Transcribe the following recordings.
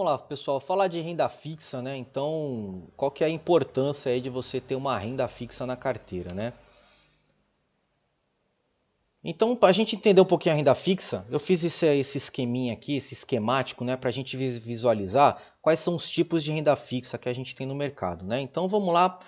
lá, pessoal, falar de renda fixa, né? Então, qual que é a importância aí de você ter uma renda fixa na carteira, né? Então, para a gente entender um pouquinho a renda fixa, eu fiz esse esqueminha aqui, esse esquemático, né, para a gente visualizar quais são os tipos de renda fixa que a gente tem no mercado, né? Então, vamos lá.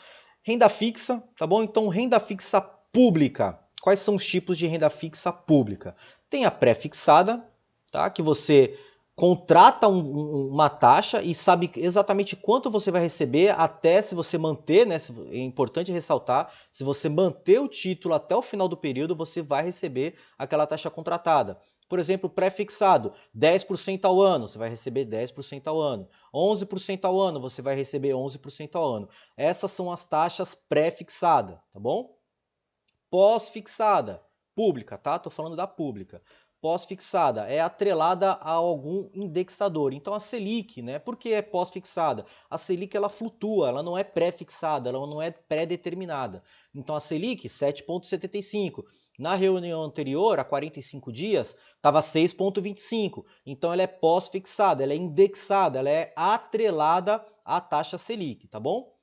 Renda fixa, tá bom? Então, renda fixa pública. Quais são os tipos de renda fixa pública? Tem a pré-fixada, tá? Que você contrata uma taxa e sabe exatamente quanto você vai receber até se você manter, né? É importante ressaltar, se você manter o título até o final do período, você vai receber aquela taxa contratada. Por exemplo, pré-fixado, 10% ao ano, você vai receber 10% ao ano. 11% ao ano, você vai receber 11% ao ano. Essas são as taxas pré-fixadas, tá bom? Pós-fixada, pública, tá? Tô falando da pública. Pós-fixada é atrelada a algum indexador. Então a Selic, né? Por que é pós-fixada? A Selic ela flutua, ela não é pré-fixada, ela não é pré-determinada. Então a Selic 7,75. Na reunião anterior, há 45 dias, estava 6,25. Então ela é pós-fixada, ela é indexada, ela é atrelada à taxa Selic, tá bom?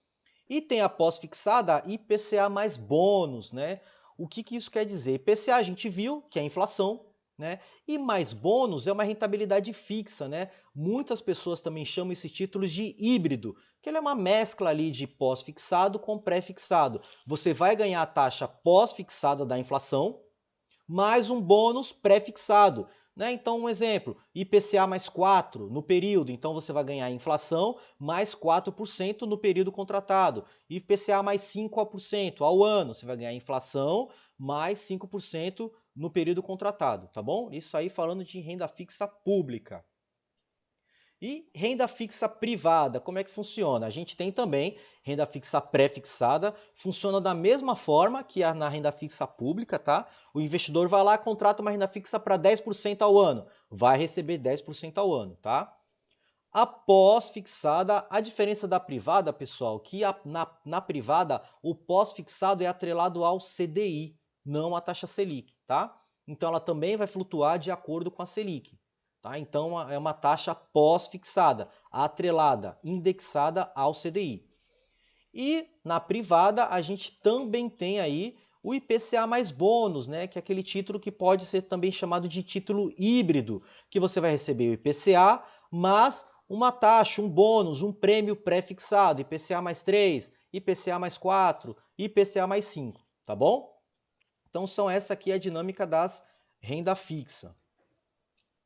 E tem a pós-fixada IPCA mais bônus, né? O que isso quer dizer? IPCA a gente viu que é a inflação, né? E mais bônus é uma rentabilidade fixa, né? Muitas pessoas também chamam esse título de híbrido, que ele é uma mescla ali de pós-fixado com pré-fixado. Você vai ganhar a taxa pós-fixada da inflação, mais um bônus pré-fixado. Né? Então, um exemplo, IPCA mais 4 no período, então você vai ganhar inflação mais 4% no período contratado. IPCA mais 5% ao ano, você vai ganhar inflação mais 5% no período contratado, tá bom? Isso aí falando de renda fixa pública. E renda fixa privada, como é que funciona? A gente tem também renda fixa pré-fixada, funciona da mesma forma que na renda fixa pública, tá? O investidor vai lá e contrata uma renda fixa para 10% ao ano, vai receber 10% ao ano, tá? Após fixada, a diferença da privada, pessoal, que na privada o pós-fixado é atrelado ao CDI, não à taxa Selic, tá? Então ela também vai flutuar de acordo com a Selic. Tá? Então é uma taxa pós-fixada, atrelada, indexada ao CDI. E na privada a gente também tem aí o IPCA mais bônus, né? Que é aquele título que pode ser também chamado de título híbrido, que você vai receber o IPCA, mas uma taxa, um bônus, um prêmio pré-fixado, IPCA mais 3, IPCA mais 4, IPCA mais 5, tá bom? Então são essa aqui a dinâmica das renda fixa.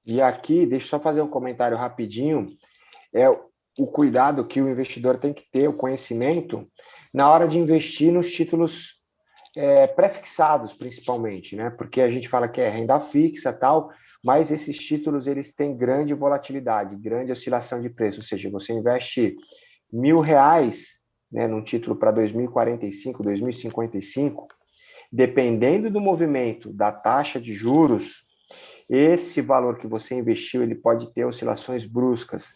E aqui, deixa eu só fazer um comentário rapidinho, é o cuidado que o investidor tem que ter, o conhecimento, na hora de investir nos títulos pré-fixados, principalmente, né? Porque a gente fala que é renda fixa e tal, mas esses títulos eles têm grande volatilidade, grande oscilação de preço, ou seja, você investe R$ 1.000, né, num título para 2045, 2055, dependendo do movimento da taxa de juros, esse valor que você investiu ele pode ter oscilações bruscas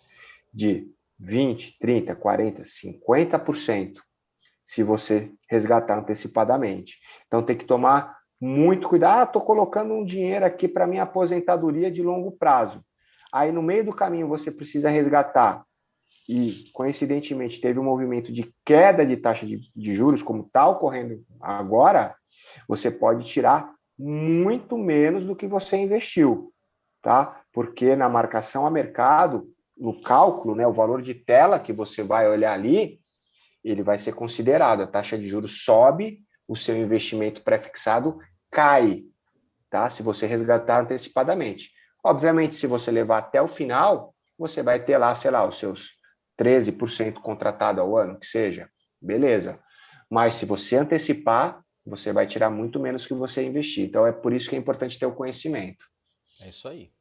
de 20, 30, 40, 50% se você resgatar antecipadamente. Então tem que tomar muito cuidado. Ah, estou colocando um dinheiro aqui para minha aposentadoria de longo prazo. Aí no meio do caminho você precisa resgatar e, coincidentemente, teve um movimento de queda de taxa de juros, como está ocorrendo agora, você pode tirar muito menos do que você investiu, tá? Porque na marcação a mercado, no cálculo, né, o valor de tela que você vai olhar ali, ele vai ser considerado. A taxa de juros sobe, o seu investimento pré-fixado cai, tá? Se você resgatar antecipadamente. Obviamente, se você levar até o final, você vai ter lá, sei lá, os seus 13% contratado ao ano, que seja. Beleza. Mas se você antecipar, você vai tirar muito menos que você investir. Então, é por isso que é importante ter o conhecimento. É isso aí.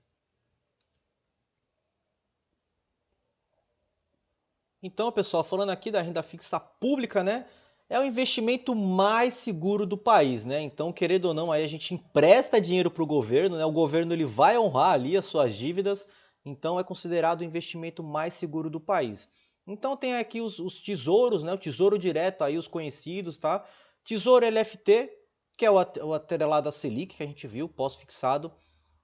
Então, pessoal, falando aqui da renda fixa pública, né? É o investimento mais seguro do país, né? Então, querendo ou não, aí a gente empresta dinheiro para o governo, né? O governo ele vai honrar ali as suas dívidas, então é considerado o investimento mais seguro do país. Então tem aqui os tesouros, né? O tesouro direto aí, os conhecidos, tá? Tesouro LFT, que é o atrelado à Selic, que a gente viu, pós-fixado.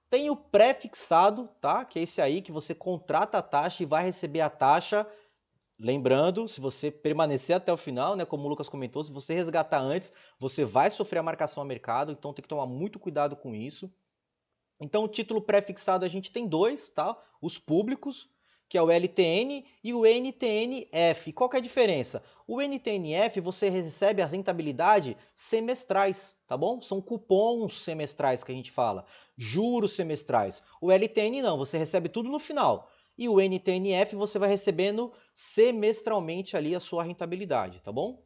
Tem o pré-fixado, tá? Que é esse aí que você contrata a taxa e vai receber a taxa. Lembrando, se você permanecer até o final, né, como o Lucas comentou, se você resgatar antes, você vai sofrer a marcação a mercado, então tem que tomar muito cuidado com isso. Então, o título pré-fixado a gente tem dois, tá? Os públicos, que é o LTN e o NTNF. Qual que é a diferença? O NTNF você recebe a rentabilidade semestrais, tá bom? São cupons semestrais que a gente fala, juros semestrais. O LTN não, você recebe tudo no final. E o NTNF você vai recebendo semestralmente ali a sua rentabilidade, tá bom?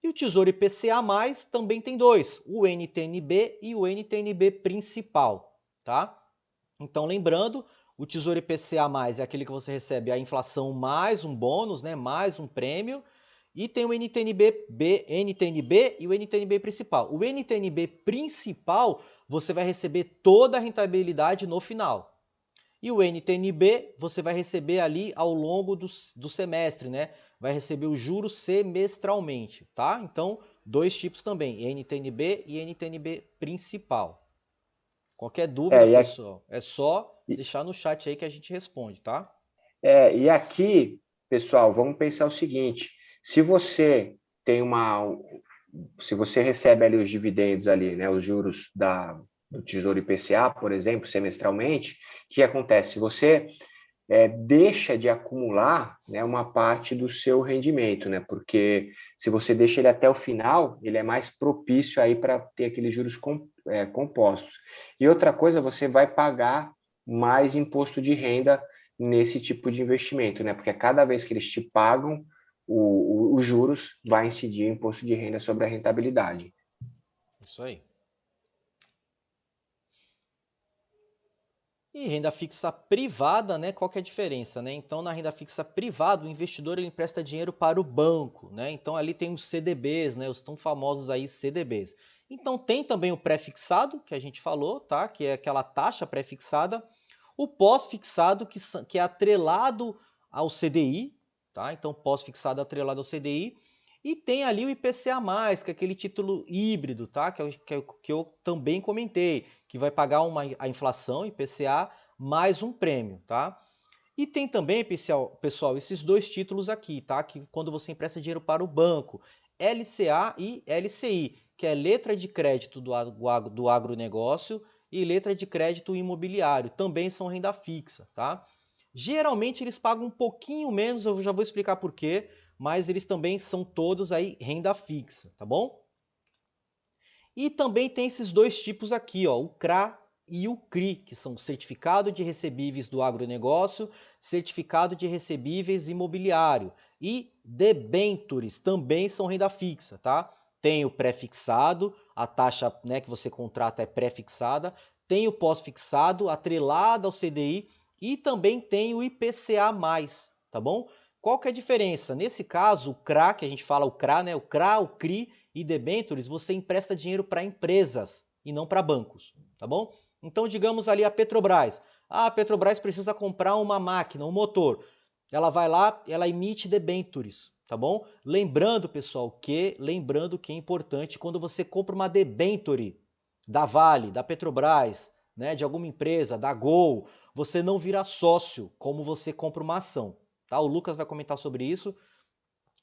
E o Tesouro IPCA+, também tem dois, o NTNB e o NTNB principal, tá? Então, lembrando, o Tesouro IPCA+, é aquele que você recebe a inflação mais um bônus, né, mais um prêmio, e tem o NTNB e o NTNB principal. O NTNB principal, você vai receber toda a rentabilidade no final. E o NTNB você vai receber ali ao longo do semestre, né? Vai receber os juros semestralmente, tá? Então, dois tipos também, NTNB e NTNB principal. Qualquer dúvida, É, pessoal, é só e, deixar no chat aí que a gente responde, tá? e aqui, pessoal, vamos pensar o seguinte: se você tem se você recebe ali os dividendos ali, né, os juros do Tesouro IPCA, por exemplo, semestralmente, o que acontece? Você deixa de acumular, né, uma parte do seu rendimento, né? Porque se você deixa ele até o final, ele é mais propício aí para ter aqueles juros compostos. E outra coisa, você vai pagar mais imposto de renda nesse tipo de investimento, né? Porque cada vez que eles te pagam os juros, vai incidir o imposto de renda sobre a rentabilidade. Isso aí. E renda fixa privada, né? Qual que é a diferença, né? Então, na renda fixa privada, o investidor ele empresta dinheiro para o banco, né? Então, ali tem os CDBs, né? Os tão famosos aí CDBs. Então, tem também o pré-fixado, que a gente falou, tá? Que é aquela taxa pré-fixada. O pós-fixado, que é atrelado ao CDI, tá? Então, pós-fixado atrelado ao CDI. E tem ali o IPCA+, que é aquele título híbrido, tá? Que eu também comentei, que vai pagar a inflação, IPCA, mais um prêmio, tá? E tem também, pessoal, esses dois títulos aqui, tá? Que quando você empresta dinheiro para o banco, LCA e LCI, que é letra de crédito do agronegócio e letra de crédito imobiliário, também são renda fixa, tá? Geralmente eles pagam um pouquinho menos, eu já vou explicar por quê, mas eles também são todos aí renda fixa, tá bom? E também tem esses dois tipos aqui, ó, o CRA e o CRI, que são certificado de recebíveis do agronegócio, certificado de recebíveis imobiliário e debentures, também são renda fixa, tá? Tem o pré-fixado, a taxa, né, que você contrata é pré-fixada, tem o pós-fixado, atrelado ao CDI e também tem o IPCA+, tá bom? Qual que é a diferença? Nesse caso, o CRA, que a gente fala o CRA, né, o CRA, o CRI e debentures, você empresta dinheiro para empresas e não para bancos, tá bom? Então, digamos ali a Petrobras. Ah, a Petrobras precisa comprar uma máquina, um motor. Ela vai lá, ela emite debentures, tá bom? Lembrando que é importante quando você compra uma debenture da Vale, da Petrobras, né, de alguma empresa, da Gol, você não vira sócio como você compra uma ação, tá? O Lucas vai comentar sobre isso.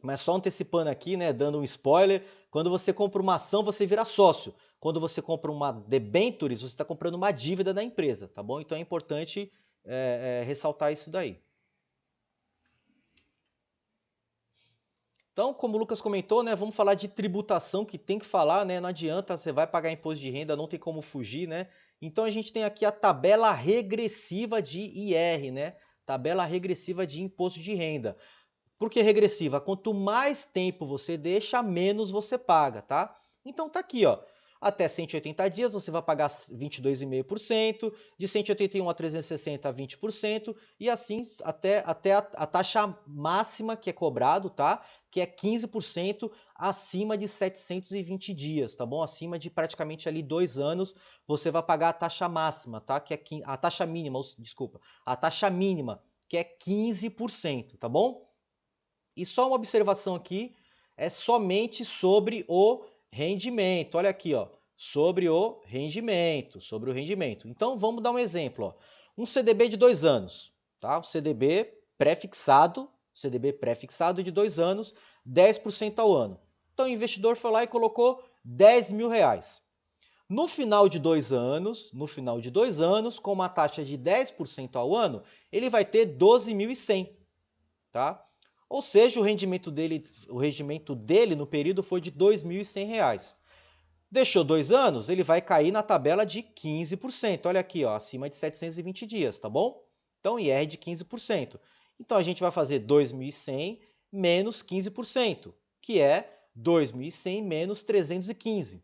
Mas só antecipando aqui, né, dando um spoiler, quando você compra uma ação, você vira sócio. Quando você compra uma debentures, você está comprando uma dívida da empresa, tá bom? Então é importante ressaltar isso daí. Então, como o Lucas comentou, né, vamos falar de tributação, que tem que falar, né? Não adianta, você vai pagar imposto de renda, não tem como fugir, né? Então a gente tem aqui a tabela regressiva de IR, né? Tabela regressiva de imposto de renda. Por que regressiva? Quanto mais tempo você deixa, menos você paga, tá? Então tá aqui, ó. Até 180 dias você vai pagar 22,5%, de 181 a 360 20%, e assim até a taxa máxima que é cobrado, tá? Que é 15% acima de 720 dias, tá bom? Acima de praticamente ali 2 anos, você vai pagar a taxa máxima, tá? Que é a taxa mínima, desculpa, a taxa mínima, que é 15%, tá bom? E só uma observação aqui, é somente sobre o rendimento. Olha aqui, ó. sobre o rendimento, Então, vamos dar um exemplo, ó. Um CDB de 2 anos, tá? O CDB pré-fixado de 2 anos, 10% ao ano. Então, o investidor foi lá e colocou R$10.000. No final de 2 anos, com uma taxa de 10% ao ano, ele vai ter 12.100, tá? Ou seja, o rendimento dele no período foi de R$2.100. Deixou 2 anos, ele vai cair na tabela de 15%. Olha aqui, ó, acima de 720 dias, tá bom? Então, IR de 15%. Então, a gente vai fazer 2.100 menos 15%, que é 2.100 menos 315.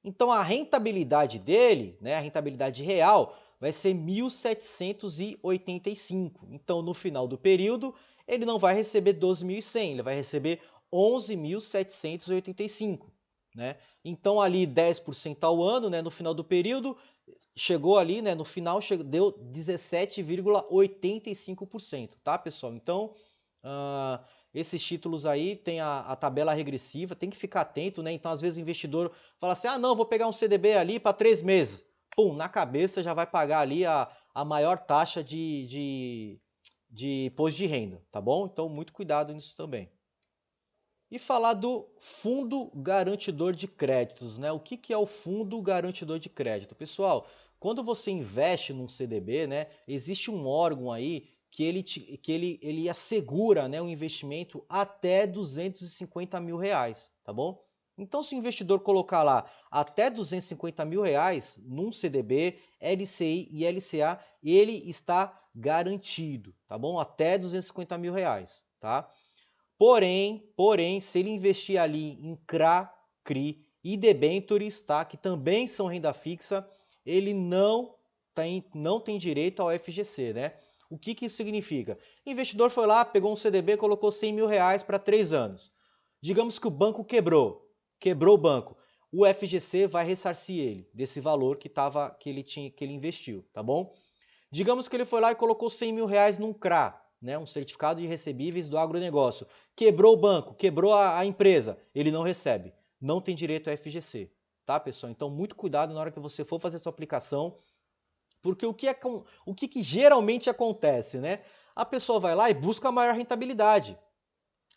Então, a rentabilidade dele, né, a rentabilidade real, vai ser 1.785. Então, no final do período, ele não vai receber 12.100, ele vai receber 11.785. Né? Então, ali 10% ao ano, né, no final do período, chegou ali, né, no final deu 17,85%, tá, pessoal? Então, esses títulos aí tem a tabela regressiva, tem que ficar atento, né? Então, às vezes o investidor fala assim, não, vou pegar um CDB ali para 3 meses. Pum, na cabeça já vai pagar ali a maior taxa de imposto de renda, tá bom? Então, muito cuidado nisso também. E falar do Fundo Garantidor de Créditos, né? O que é o Fundo Garantidor de Crédito? Pessoal, quando você investe num CDB, né, existe um órgão aí que ele assegura, né, um investimento até R$250.000, tá bom? Então, se o investidor colocar lá até R$250.000 num CDB, LCI e LCA, ele está garantido, tá bom? Até R$250.000, tá? Porém, se ele investir ali em CRA, CRI e debentures, tá, que também são renda fixa, ele não tem direito ao FGC, né? O que isso significa? O investidor foi lá, pegou um CDB, colocou R$100.000 para 3 anos. Digamos que o banco quebrou o banco. O FGC vai ressarcir ele desse valor que ele investiu, tá bom? Digamos que ele foi lá e colocou R$100.000 num CRA, né, um certificado de recebíveis do agronegócio. Quebrou o banco, quebrou a empresa, ele não recebe, não tem direito a FGC, tá, pessoal? Então, muito cuidado na hora que você for fazer a sua aplicação, porque o que geralmente acontece, né? A pessoa vai lá e busca a maior rentabilidade.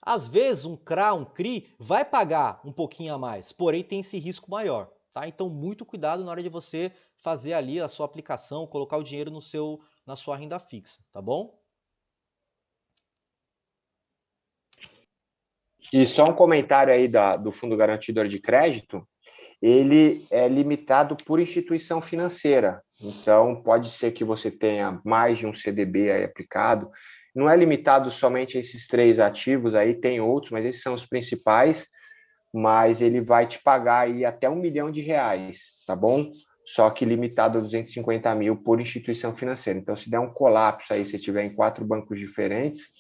Às vezes, um CRA, um CRI, vai pagar um pouquinho a mais, porém tem esse risco maior, tá? Então, muito cuidado na hora de você fazer ali a sua aplicação, colocar o dinheiro na sua renda fixa, tá bom? E só um comentário aí do Fundo Garantidor de Crédito, ele é limitado por instituição financeira. Então, pode ser que você tenha mais de um CDB aí aplicado. Não é limitado somente a esses 3 ativos, aí tem outros, mas esses são os principais. Mas ele vai te pagar aí até R$1 milhão, tá bom? Só que limitado a 250 mil por instituição financeira. Então, se der um colapso aí, se tiver em 4 bancos diferentes,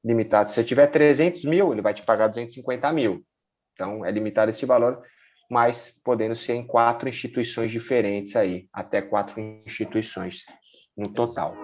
limitado. Se tiver 300 mil, ele vai te pagar 250 mil. Então, é limitado esse valor, mas podendo ser em 4 instituições diferentes aí, até 4 instituições no total.